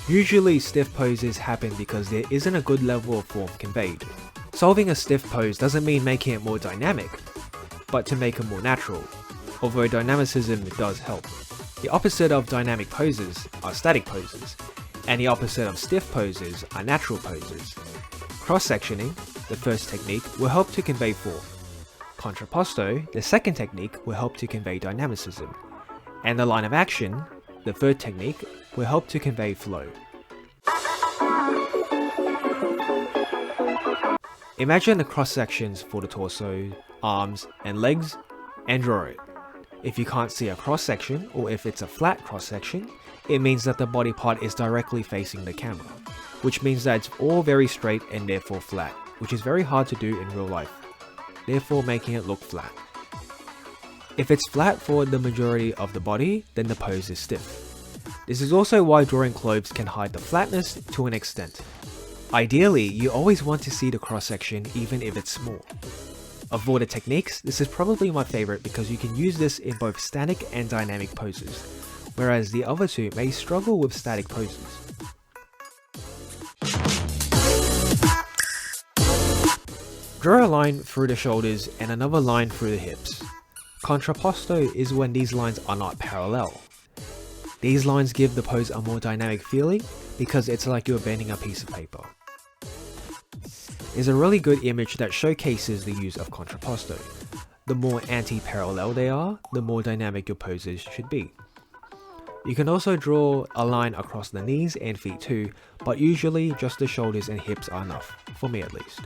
Usually stiff poses happen because there isn't a good level of form conveyed. Solving a stiff pose doesn't mean making it more dynamic, but to make it more natural, although dynamicism does help. The opposite of dynamic poses are static poses, and the opposite of stiff poses are natural poses. Cross-sectioning, the first technique, will help to convey form. Contrapposto, the second technique, will help to convey dynamicism. And the line of action, the third technique, will help to convey flow. Imagine the cross-sections for the torso, arms, and legs, and draw it. If you can't see a cross-section, or if it's a flat cross-section, it means that the body part is directly facing the camera, which means that it's all very straight and therefore flat, which is very hard to do in real life, therefore making it look flat. If it's flat for the majority of the body, then the pose is stiff. This is also why drawing clothes can hide the flatness to an extent. Ideally, you always want to see the cross-section even if it's small. Of all the techniques, this is probably my favorite because you can use this in both static and dynamic poses, whereas the other two may struggle with static poses. Draw a line through the shoulders and another line through the hips. Contrapposto is when these lines are not parallel. These lines give the pose a more dynamic feeling because it's like you're bending a piece of paper. It's a really good image that showcases the use of contrapposto. The more anti-parallel they are, the more dynamic your poses should be. You can also draw a line across the knees and feet too, but usually just the shoulders and hips are enough, for me at least.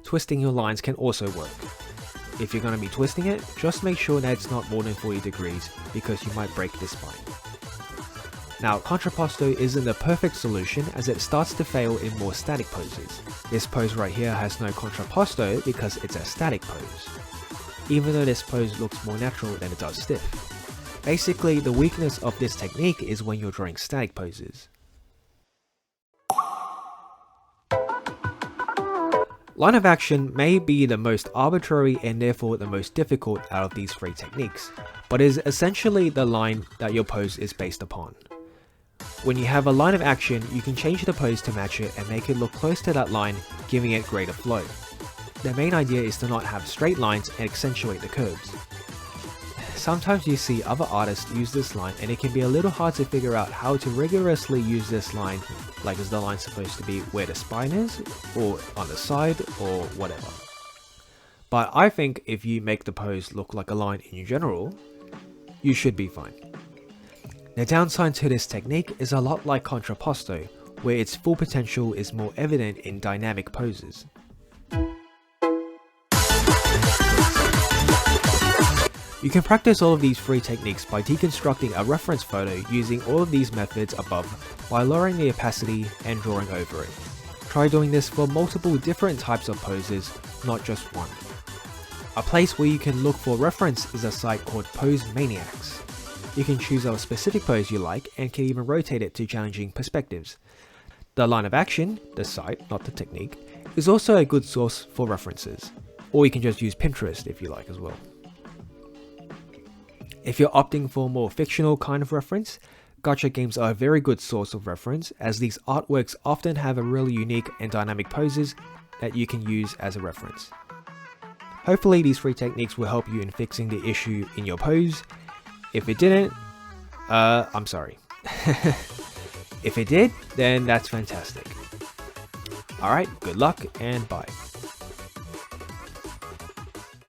Twisting your lines can also work. If you're going to be twisting it, just make sure that it's not more than 40 degrees because you might break the spine. Now, contrapposto isn't the perfect solution as it starts to fail in more static poses. This pose right here has no contrapposto because it's a static pose, even though this pose looks more natural than it does stiff. Basically, the weakness of this technique is when you're drawing static poses. Line of action may be the most arbitrary and therefore the most difficult out of these three techniques, but is essentially the line that your pose is based upon. When you have a line of action, you can change the pose to match it and make it look close to that line, giving it greater flow. The main idea is to not have straight lines and accentuate the curves. Sometimes you see other artists use this line and it can be a little hard to figure out how to rigorously use this line, like is the line supposed to be where the spine is, or on the side, or whatever. But I think if you make the pose look like a line in general, you should be fine. The downside to this technique is a lot like contrapposto, where its full potential is more evident in dynamic poses. You can practice all of these three techniques by deconstructing a reference photo using all of these methods above by lowering the opacity and drawing over it. Try doing this for multiple different types of poses, not just one. A place where you can look for reference is a site called Posemaniacs. You can choose a specific pose you like and can even rotate it to challenging perspectives. The line of action, the site, not the technique, is also a good source for references. Or you can just use Pinterest if you like as well. If you're opting for a more fictional kind of reference, gacha games are a very good source of reference as these artworks often have a really unique and dynamic poses that you can use as a reference. Hopefully these three techniques will help you in fixing the issue in your pose. If it didn't, I'm sorry. If it did, then that's fantastic. Alright, good luck and bye.